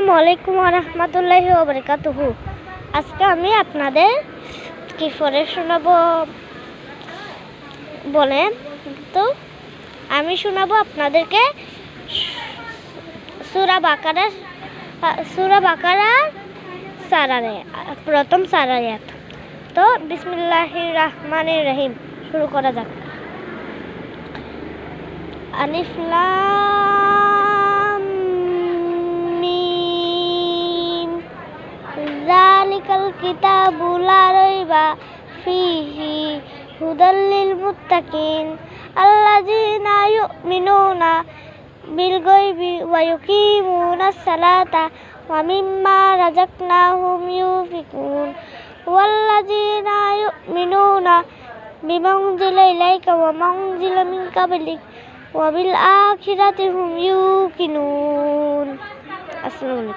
আসসালামু আলাইকুম ওয়া রাহমাতুল্লাহি ওয়া বারাকাতুহু। আজকে আমি আপনাদের কি পড়ে শোনাবো বলেন তো? আমি শোনাবো আপনাদেরকে সূরা বাকারার প্রথম চার আয়াত। তো বিসমিল্লাহির রহমানির রহিম শুরু করা যাক। আলিফ লাম মিম যালিকাল কিতাবু লা রাইবা ফীহি হুদাল লিল মুত্তাকিন আল্লাযীনা ইউমিনুনা বিল গায়বি ওয়া ইউকিমুনাস সালাতা ওয়া মিম্মা রাযাকনাহুম ইউনফিকুন ওয়াল্লাযীনা ইউমিনুনা বিমা উনজিলা ইলাইকা ওয়া মা উনজিলা মিন ক্বাবলিক ওয়া বিল আখিরাতি হুম ইউকিনুন। আসসালামু আলাইকুম।